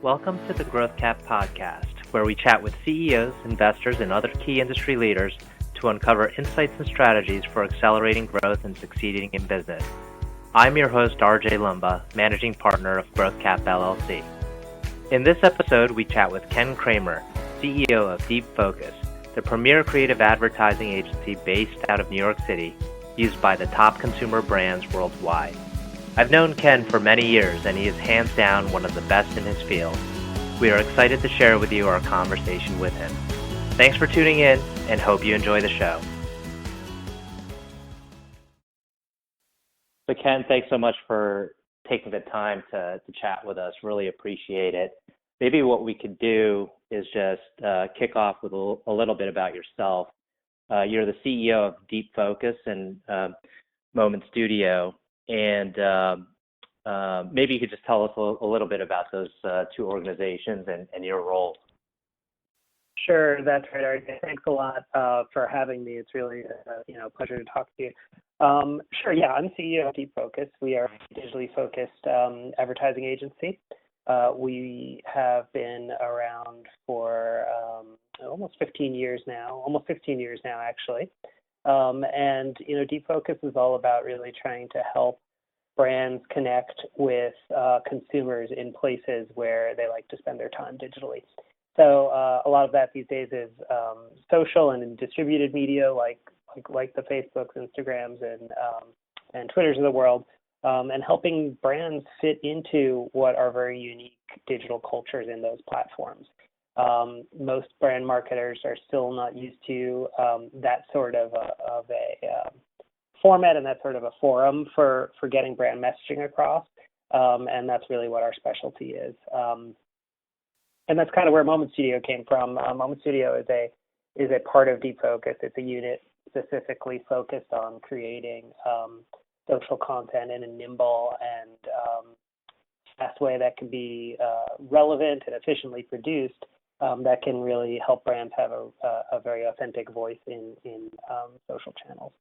Welcome to the Growth Cap podcast, where we chat with CEOs, investors, and other key industry leaders to uncover insights and strategies for accelerating growth and succeeding in business. I'm your host, RJ Lumba, Managing Partner of Growth Cap LLC. In this episode, we chat with Ken Kraemer, CEO of Deep Focus, the premier creative advertising agency based out of New York City, used by the top consumer brands worldwide. I've known Ken for many years, and he is hands down one of the best in his field. We are excited to share with you our conversation with him. Thanks for tuning in, and hope you enjoy the show. So Ken, thanks so much for taking the time to chat with us. Really appreciate it. Maybe what we could do is just kick off with a little bit about yourself. You're the CEO of Deep Focus and Moment Studio. And maybe you could just tell us a little bit about those two organizations and your role. Sure, that's right, RJ. Thanks a lot for having me. It's really a pleasure to talk to you. Sure, yeah, I'm CEO of Deep Focus. We are a digitally focused advertising agency. We have been around for almost 16 years now, actually. And Deep Focus is all about really trying to help brands connect with consumers in places where they like to spend their time digitally. So a lot of that these days is social and in distributed media, like the Facebooks, Instagrams, and Twitters of the world, and helping brands fit into what are very unique digital cultures in those platforms. Most brand marketers are still not used to that sort of a format and that sort of a forum for getting brand messaging across, and that's really what our specialty is. And that's kind of where Moment Studio came from. Moment Studio is a part of Deep Focus. It's a unit specifically focused on creating social content in a nimble and fast way that can be relevant and efficiently produced. That can really help brands have a very authentic voice in social channels.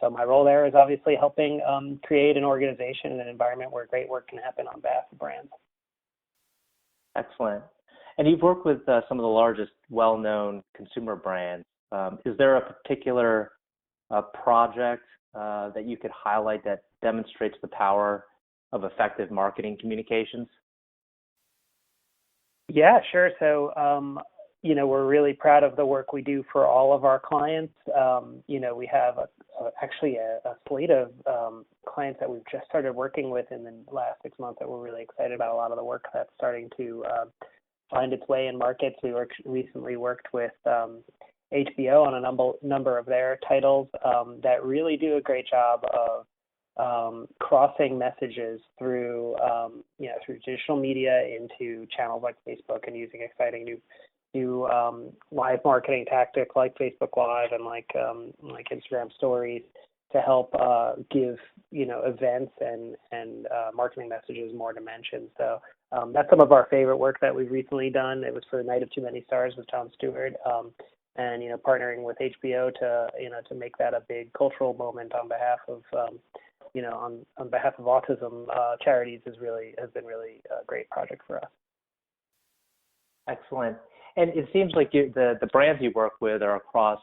So my role there is obviously helping create an organization and an environment where great work can happen on behalf of brands. Excellent. And you've worked with some of the largest well-known consumer brands. Is there a particular project that you could highlight that demonstrates the power of effective marketing communications? Yeah, sure. So, we're really proud of the work we do for all of our clients. We have actually a slate of clients that we've just started working with in the last 6 months that we're really excited about. A lot of the work that's starting to find its way in markets. We recently worked with HBO on a number of their titles that really do a great job of crossing messages through traditional media into channels like Facebook and using exciting new live marketing tactics like Facebook Live and like Instagram Stories to help give events and marketing messages more dimension. So that's some of our favorite work that we've recently done. It was for the Night of Too Many Stars with Jon Stewart. And partnering with HBO to make that a big cultural moment on behalf of on behalf of autism charities has been really a great project for us. Excellent. And it seems like the brands you work with are across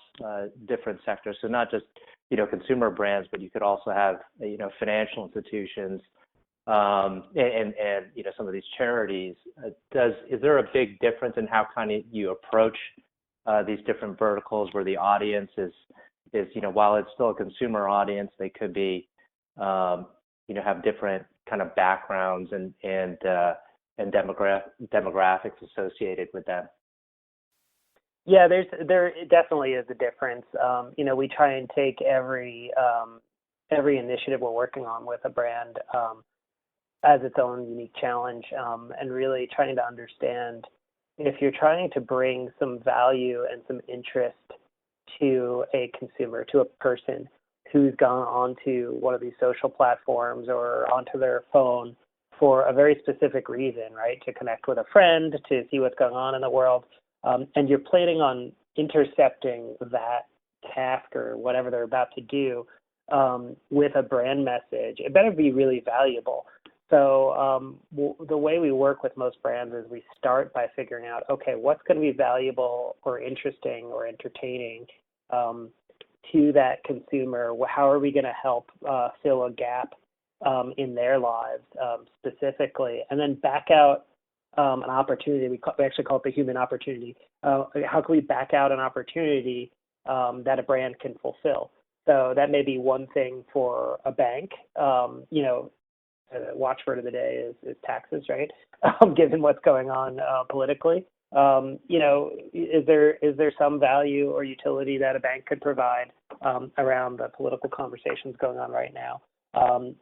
different sectors. So not just consumer brands, but you could also have financial institutions and some of these charities. Is there a big difference in how kind of you approach these different verticals where the audience is while it's still a consumer audience, they could be have different kind of backgrounds and demographics associated with them? Yeah, there definitely is a difference. We try and take every initiative we're working on with a brand as its own unique challenge, and really trying to understand if you're trying to bring some value and some interest to a consumer, to a person who's gone onto one of these social platforms or onto their phone for a very specific reason, right? To connect with a friend, to see what's going on in the world. And you're planning on intercepting that task or whatever they're about to do with a brand message. It better be really valuable. The way we work with most brands is we start by figuring out, okay, what's going to be valuable or interesting or entertaining to that consumer? How are we going to help fill a gap in their lives specifically? And then back out an opportunity. We actually call it the human opportunity. How can we back out an opportunity that a brand can fulfill? So that may be one thing for a bank. The watchword of the day is taxes, right? Given what's going on politically, is there some value or utility that a bank could provide around the political conversations going on right now?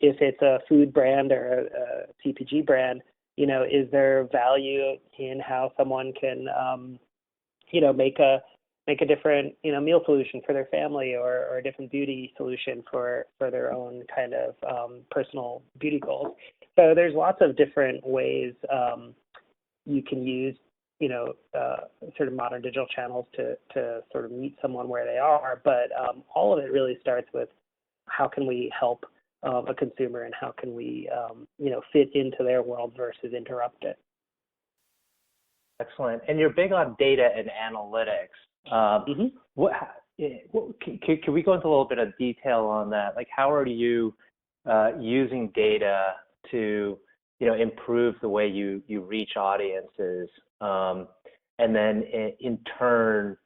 If it's a food brand or a CPG brand, is there value in how someone can, make a different, meal solution for their family or a different beauty solution for their own kind of personal beauty goals. So there's lots of different ways you can use, sort of modern digital channels to sort of meet someone where they are. But all of it really starts with how can we help a consumer and how can we, fit into their world versus interrupt it. Excellent. And you're big on data and analytics. Can we go into a little bit of detail on that? Like, how are you using data to, improve the way you reach audiences? And then in turn,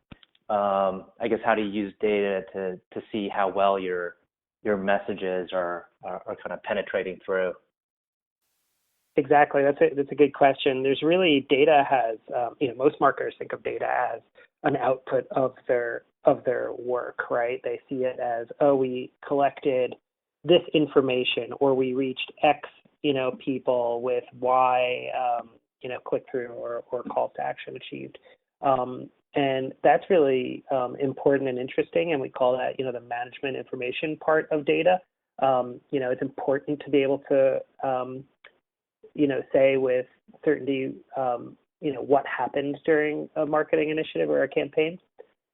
I guess, how do you use data to see how well your messages are kind of penetrating through? Exactly. That's a good question. There's really data has, most marketers think of data as an output of their work, right? They see it as, we collected this information, or we reached X, people with Y, click through or calls to action achieved. And that's really important and interesting, and we call that, the management information part of data. It's important to be able to, say with certainty, what happens during a marketing initiative or a campaign.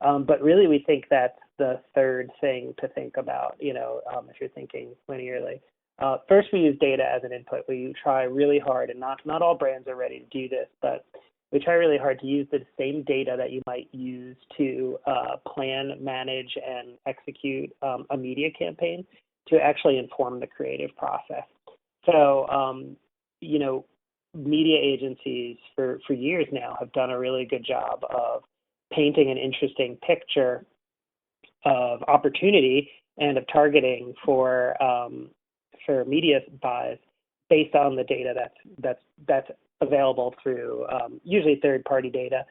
But really, we think that's the third thing to think about, if you're thinking linearly. First, we use data as an input. We try really hard, and not all brands are ready to do this, but we try really hard to use the same data that you might use to plan, manage, and execute a media campaign to actually inform the creative process. So, media agencies for years now have done a really good job of painting an interesting picture of opportunity and of targeting for media buys based on the data that's available through usually third-party data,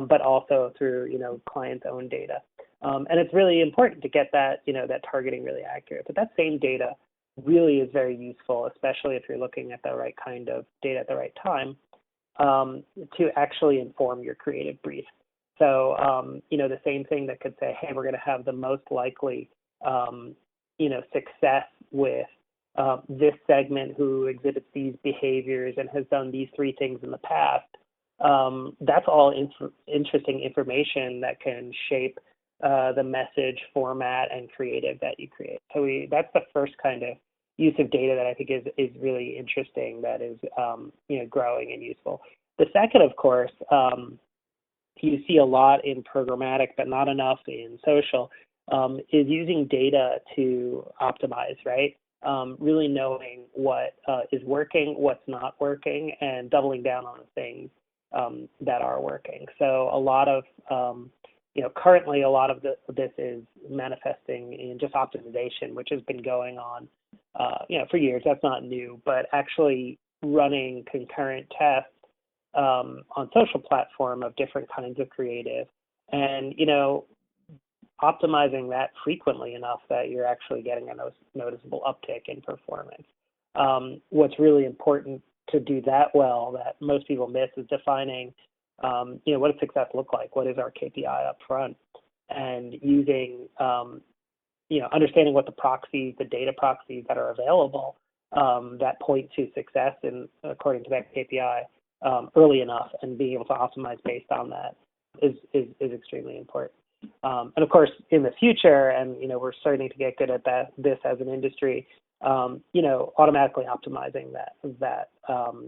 but also through clients' own data. And it's really important to get that that targeting really accurate. But that same data really is very useful, especially if you're looking at the right kind of data at the right time, to actually inform your creative brief. So, the same thing that could say, hey, we're going to have the most likely, success with this segment who exhibits these behaviors and has done these three things in the past. That's all interesting information that can shape the message, format, and creative that you create. So that's the first kind of use of data that I think is really interesting, that is growing and useful. The second, of course, you see a lot in programmatic, but not enough in social, is using data to optimize, right? Really knowing what is working, what's not working, and doubling down on the things that are working. So a lot of, currently a lot of this is manifesting in just optimization, which has been going on, for years. That's not new, but actually running concurrent tests on social platform of different kinds of creative, and optimizing that frequently enough that you're actually getting a noticeable uptick in performance. What's really important to do that well, that most people miss, is defining what does success look like? What is our KPI up front? And using understanding what the data proxies that are available that point to success and according to that KPI early enough, and being able to optimize based on that is extremely important. And of course, in the future, and we're starting to get good at this as an industry, automatically optimizing that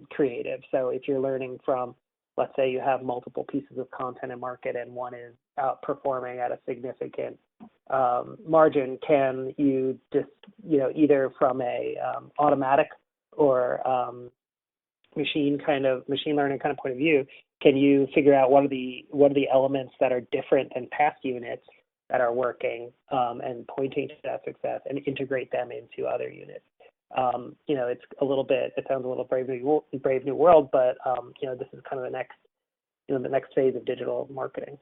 creative. So if you're learning from, let's say you have multiple pieces of content in market and one is outperforming at a significant margin, can you just, either from a automatic or machine learning kind of point of view, can you figure out what are the elements that are different than past units that are working and pointing to that success, and integrate them into other units? It sounds a little brave new world, but this is kind of the next phase of digital marketing.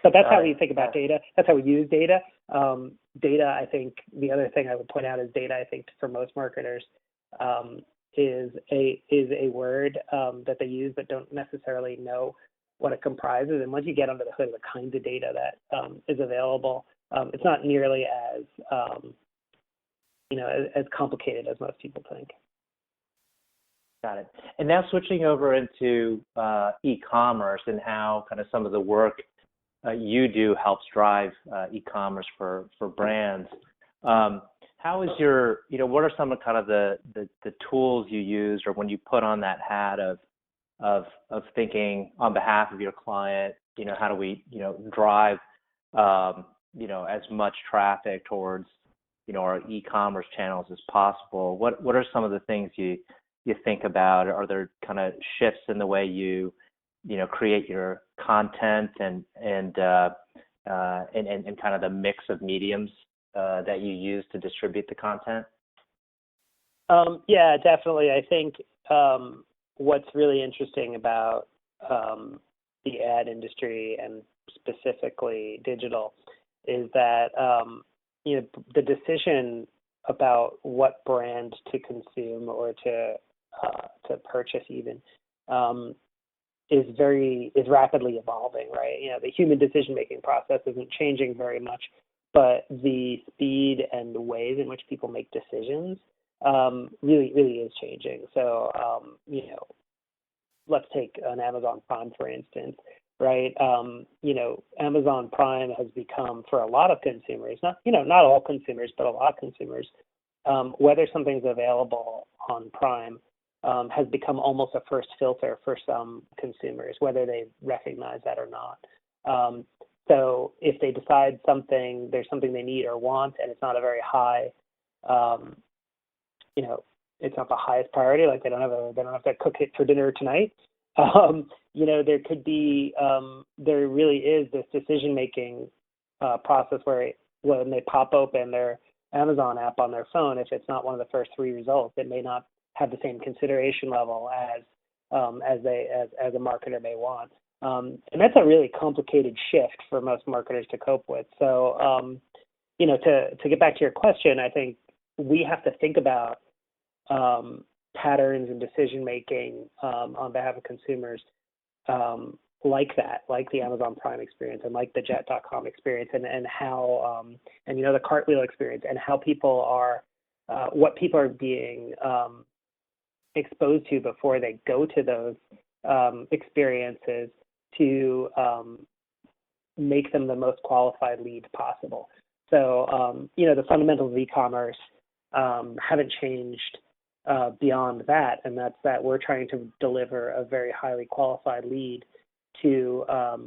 So that's how we think about data. That's how we use data. Data, I think, the other thing I would point out is data, I think, for most marketers, is a word that they use but don't necessarily know what it comprises. And once you get under the hood of the kinds of data that is available, it's not nearly as as complicated as most people think. Got it. And now switching over into e-commerce and how kind of some of the work you do helps drive e-commerce for brands. How is what are some of kind of the tools you use, or when you put on that hat of thinking on behalf of your client, how do we, drive, as much traffic towards, our e-commerce channels as possible? What are some of the things you think about? Are there kind of shifts in the way you create your content and kind of the mix of mediums that you use to distribute the content? Yeah, definitely. I think what's really interesting about the ad industry, and specifically digital, is that the decision about what brand to consume or to purchase even is rapidly evolving, right? The human decision-making process isn't changing very much, but the speed and the ways in which people make decisions really is changing. So, let's take an Amazon Prime, for instance, right? Amazon Prime has become, for a lot of consumers, not all consumers, but a lot of consumers, whether something's available on Prime has become almost a first filter for some consumers, whether they recognize that or not. So if they decide there's something they need or want, and it's not a very high, it's not the highest priority, like they don't have to cook it for dinner tonight. There could be, there really is this decision-making process where when they pop open their Amazon app on their phone, if it's not one of the first three results, it may not have the same consideration level as a marketer may want. And that's a really complicated shift for most marketers to cope with. So, to get back to your question, I think we have to think about patterns and decision making on behalf of consumers like that, like the Amazon Prime experience and like the Jet.com experience, and how the Cartwheel experience, and how people are, what people are being exposed to before they go to those experiences to make them the most qualified lead possible. So, the fundamentals of e-commerce haven't changed beyond that, and that's that we're trying to deliver a very highly qualified lead to a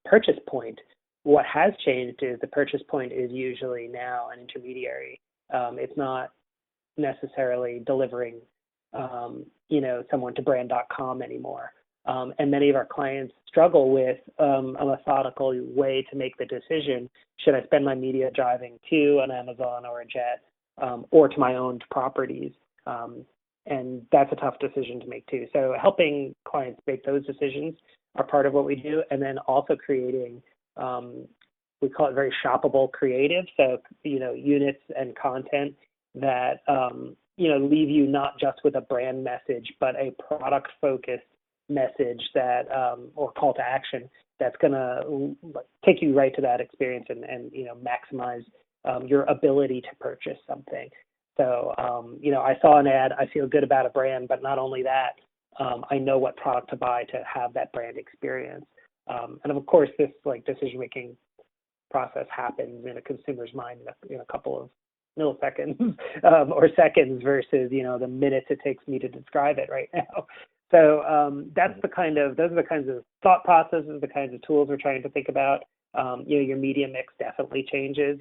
purchase point. What has changed is the purchase point is usually now an intermediary. It's not necessarily delivering, someone to brand.com anymore. And many of our clients struggle with a methodical way to make the decision: should I spend my media driving to an Amazon or a Jet, or to my owned properties? And that's a tough decision to make too. So helping clients make those decisions are part of what we do. And then also creating, we call it very shoppable creative. So, units and content that, leave you not just with a brand message, but a product focused message that, or call to action that's going to take you right to that experience and maximize your ability to purchase something. So, I saw an ad, I feel good about a brand, but not only that, I know what product to buy to have that brand experience. And of course, this decision-making process happens in a consumer's mind in a couple milliseconds or seconds versus, the minutes it takes me to describe it right now. So those are the kinds of thought processes, the kinds of tools we're trying to think about. Your media mix definitely changes,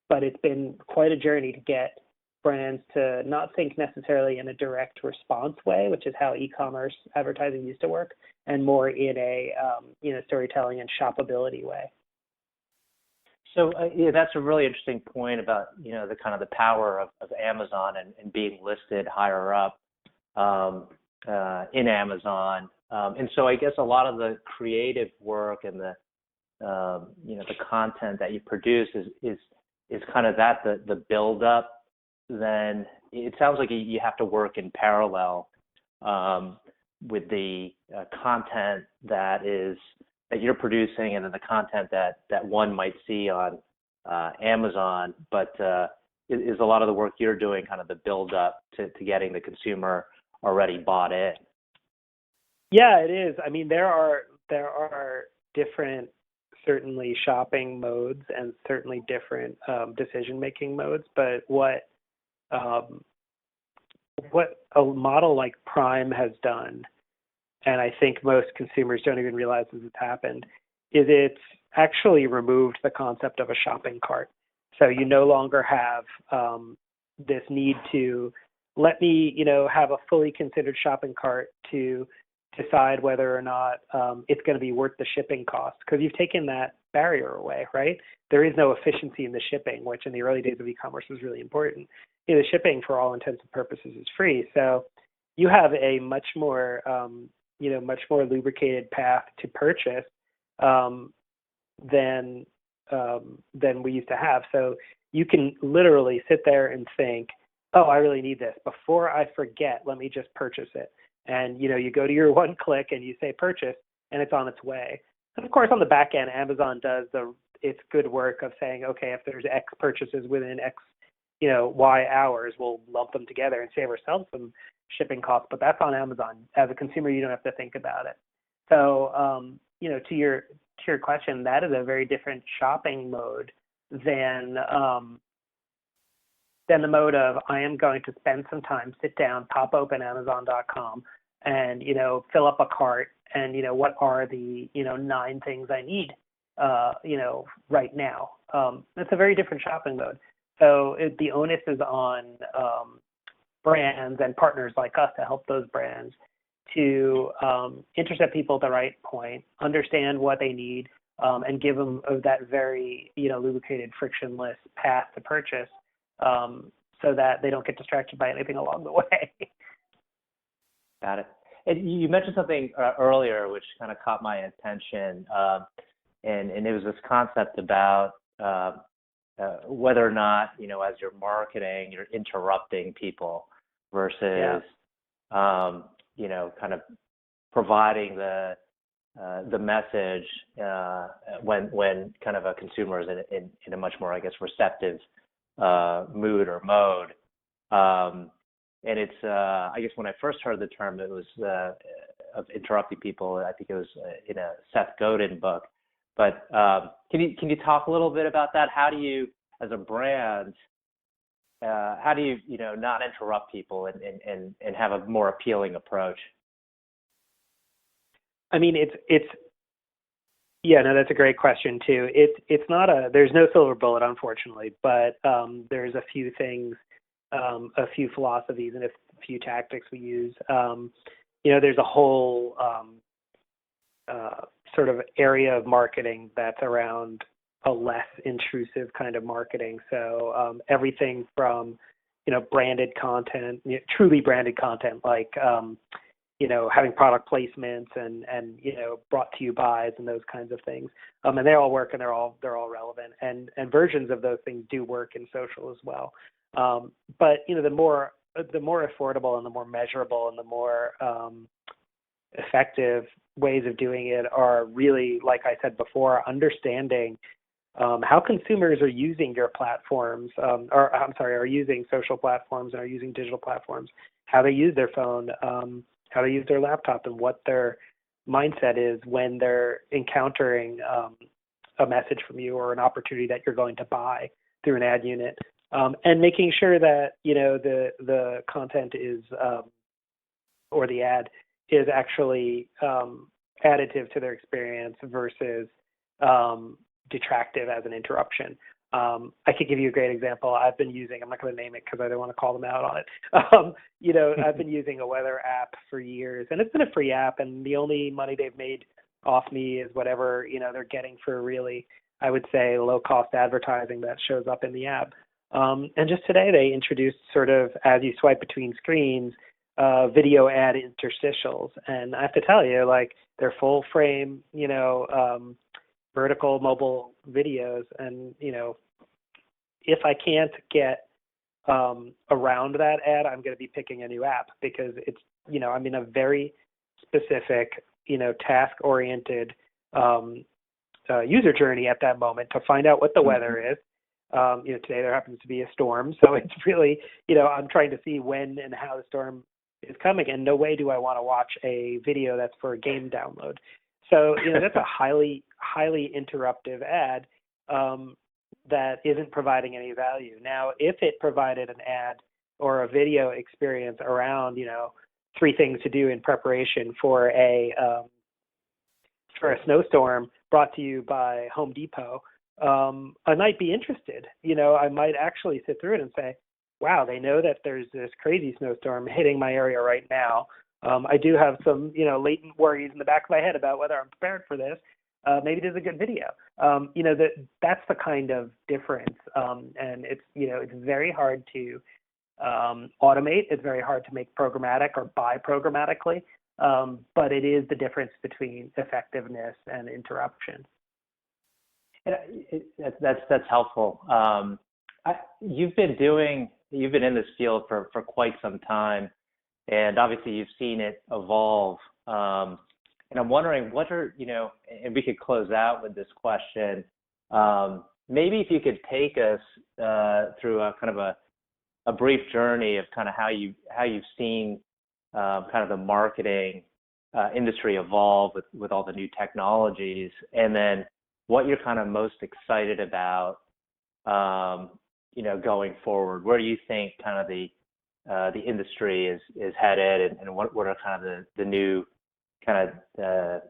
but it's been quite a journey to get brands to not think necessarily in a direct response way, which is how e-commerce advertising used to work, and more in a storytelling and shoppability way. So that's a really interesting point about the kind of the power of Amazon and being listed higher up in Amazon, and so I guess a lot of the creative work and the the content that you produce is kind of the build up. Then it sounds like you have to work in parallel with the content that you're producing, and then the content that one might see on Amazon. But is a lot of the work you're doing kind of the build up to getting the consumer already bought in? Yeah, it is. I mean, there are different, certainly, shopping modes and certainly different decision making modes. But what a model like Prime has done, and I think most consumers don't even realize this has happened, is it's actually removed the concept of a shopping cart. So you no longer have this need to let me, have a fully considered shopping cart to decide whether or not it's going to be worth the shipping cost, because you've taken that barrier away, right? There is no efficiency in the shipping, which in the early days of e-commerce was really important. The shipping, for all intents and purposes, is free. So you have a much more lubricated path to purchase than we used to have. So you can literally sit there and think, oh, I really need this. Before I forget, let me just purchase it. And, you go to your one click and you say purchase, and it's on its way. And of course, on the back end, Amazon does its good work of saying, okay, if there's X purchases within X, Y hours, we'll lump them together and save ourselves some shipping costs. But that's on Amazon. As a consumer, you don't have to think about it. So, to your question, that is a very different shopping mode than the mode of I am going to spend some time, sit down, pop open Amazon.com, and fill up a cart, and what are the 9 things I need right now. It's a very different shopping mode. So the onus is on brands and partners like us to help those brands to intercept people at the right point, understand what they need, and give them that very lubricated, frictionless path to purchase, so that they don't get distracted by anything along the way. Got it. And you mentioned something earlier which kind of caught my attention, and it was this concept about whether or not, as you're marketing, you're interrupting people versus, kind of providing the message when kind of a consumer is in a much more, I guess, receptive mood or mode. And it's, I guess when I first heard the term, it was of interrupting people. I think it was in a Seth Godin book. But can you talk a little bit about that? How do you, as a brand, not interrupt people and have a more appealing approach? I mean, that's a great question too. It's not there's no silver bullet, unfortunately, but there's a few things, a few philosophies, and a few tactics we use. There's a whole sort of area of marketing that's around a less intrusive kind of marketing. So everything from branded content, truly branded content, like having product placements and brought to you buys and those kinds of things. And they all work, and they're all relevant. And versions of those things do work in social as well. But the more affordable and the more measurable and the more effective ways of doing it are really, like I said before, understanding how consumers are using your platforms, are using social platforms and are using digital platforms, how they use their phone, how they use their laptop, and what their mindset is when they're encountering a message from you or an opportunity that you're going to buy through an ad unit. and making sure that the content is or the ad is actually additive to their experience versus detractive as an interruption. I could give you a great example. I've been using, I'm not going to name it because I don't want to call them out on it. I've been using a weather app for years, and it's been a free app, and the only money they've made off me is whatever, they're getting for really, I would say, low-cost advertising that shows up in the app. And just today they introduced sort of, as you swipe between screens, video ad interstitials. And I have to tell you, like, they're full frame, vertical mobile videos. And, if I can't get around that ad, I'm going to be picking a new app because it's, I'm in a very specific, task-oriented user journey at that moment to find out what the weather is. Today there happens to be a storm, so it's really, I'm trying to see when and how the storm is coming, and no way do I want to watch a video that's for a game download. So, that's a highly interruptive ad that isn't providing any value. Now, if it provided an ad or a video experience around, 3 things to do in preparation for a snowstorm brought to you by Home Depot, I might be interested. I might actually sit through it and say, wow, they know that there's this crazy snowstorm hitting my area right now. I do have some, latent worries in the back of my head about whether I'm prepared for this. Maybe there's a good video. That's the kind of difference. And it's, it's very hard to automate. It's very hard to make programmatic or buy programmatically. But it is the difference between effectiveness and interruption. That's helpful. You've been in this field for quite some time, and obviously you've seen it evolve. And I'm wondering what are, and we could close out with this question. Maybe if you could take us through a kind of a brief journey of kind of how you've seen kind of the marketing industry evolve with all the new technologies, and then what you're kind of most excited about, going forward. Where do you think kind of the industry is headed, and what are kind of the new kind of the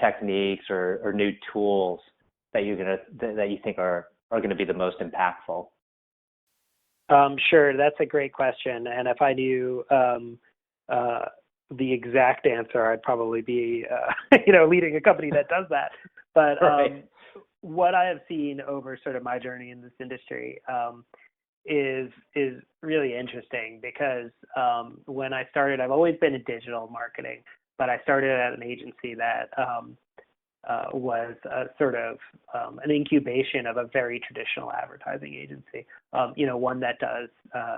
techniques or new tools that you think are going to be the most impactful? Sure, that's a great question. And if I knew the exact answer, I'd probably be, leading a company that does that. But right. What I have seen over sort of my journey in this industry is really interesting because when I started, I've always been in digital marketing, but I started at an agency that was sort of an incubation of a very traditional advertising agency, one that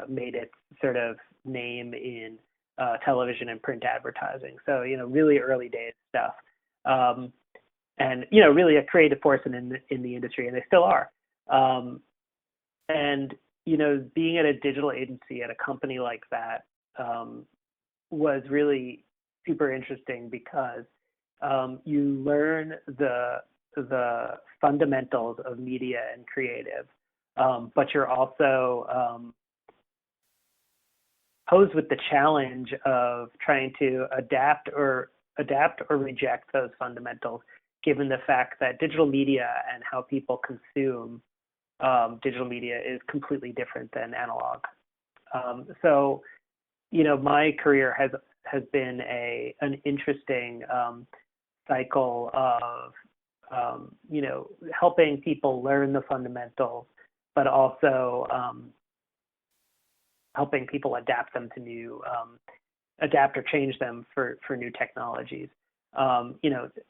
made its sort of name in television and print advertising. So, really early days stuff. And, really a creative force in the industry, and they still are. And, being at a digital agency at a company like that was really super interesting because you learn the fundamentals of media and creative, but you're also posed with the challenge of trying to adapt or reject those fundamentals, given the fact that digital media and how people consume digital media is completely different than analog. So, my career has been an interesting cycle of, helping people learn the fundamentals, but also helping people adapt them to adapt or change them for new technologies.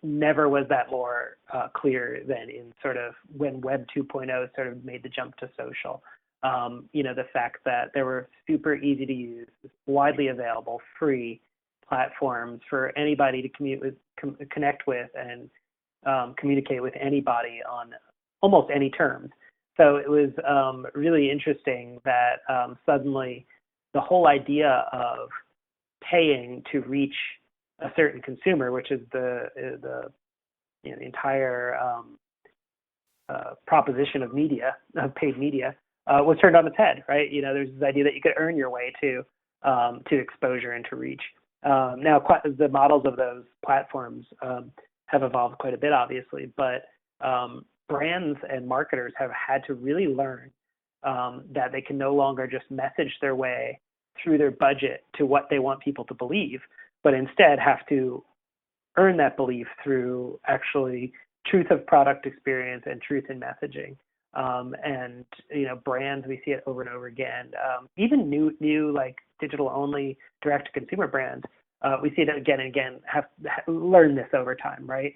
Never was that more clear than in sort of when Web 2.0 sort of made the jump to social. The fact that there were super easy to use, widely available, free platforms for anybody to connect with and communicate with anybody on almost any terms. So it was really interesting that suddenly the whole idea of paying to reach a certain consumer, which is the entire proposition of media, of paid media, was turned on its head, right? There's this idea that you could earn your way to exposure and to reach. Now, the models of those platforms have evolved quite a bit, obviously, but brands and marketers have had to really learn that they can no longer just message their way through their budget to what they want people to believe, but instead have to earn that belief through actually truth of product experience and truth in messaging. And brands, we see it over and over again. Even new like digital only direct to consumer brands, we see it again and again. Have learned this over time, right?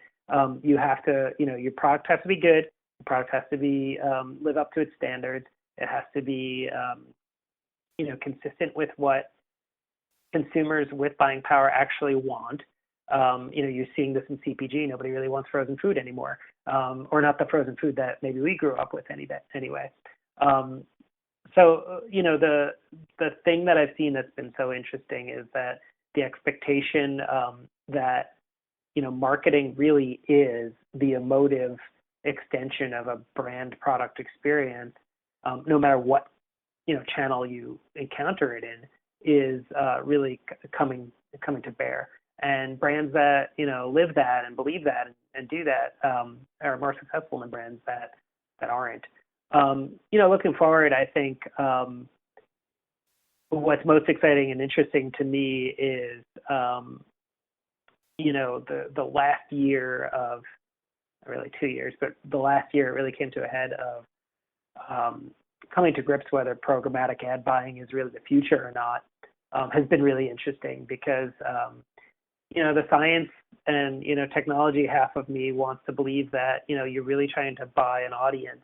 You have to, your product has to be good. The product has to be live up to its standards. It has to be, consistent with what consumers with buying power actually want. You're seeing this in CPG. Nobody really wants frozen food anymore, or not the frozen food that maybe we grew up with anyway. So the thing that I've seen that's been so interesting is that the expectation that marketing really is the emotive extension of a brand product experience, no matter what channel you encounter it in, is really coming to bear. And brands that live that and believe that and do that are more successful than brands that aren't. Looking forward, I think what's most exciting and interesting to me is the last year of, really 2 years, but the last year it really came to a head of coming to grips whether programmatic ad buying is really the future or not, has been really interesting because the science and technology half of me wants to believe that you're really trying to buy an audience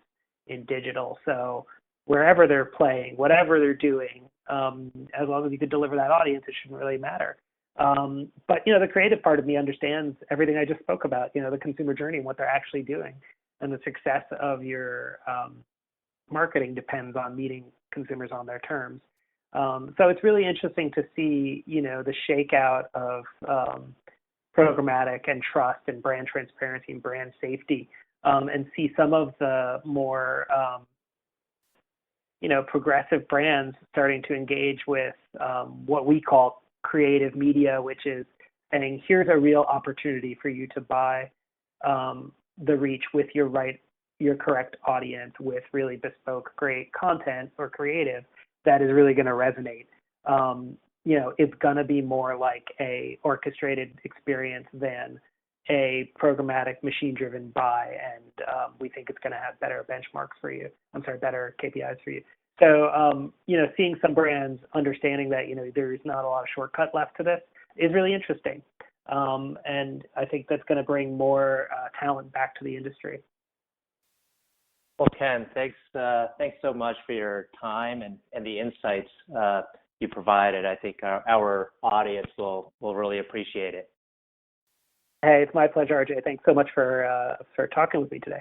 in digital. So wherever they're playing, whatever they're doing, as long as you could deliver that audience, it shouldn't really matter. But the creative part of me understands everything I just spoke about. The consumer journey and what they're actually doing, and the success of your marketing depends on meeting consumers on their terms. So it's really interesting to see, the shakeout of programmatic and trust and brand transparency and brand safety, and see some of the more, progressive brands starting to engage with what we call creative media, which is saying, here's a real opportunity for you to buy the reach with your correct audience with really bespoke, great content or creative that is really going to resonate. It's going to be more like a orchestrated experience than a programmatic machine-driven buy, and we think it's going to have better benchmarks for you. Better KPIs for you. So, seeing some brands understanding that, there's not a lot of shortcut left to this is really interesting. And I think that's going to bring more talent back to the industry. Well, Ken, thanks so much for your time and the insights you provided. I think our audience will really appreciate it. Hey, it's my pleasure, RJ. Thanks so much for talking with me today.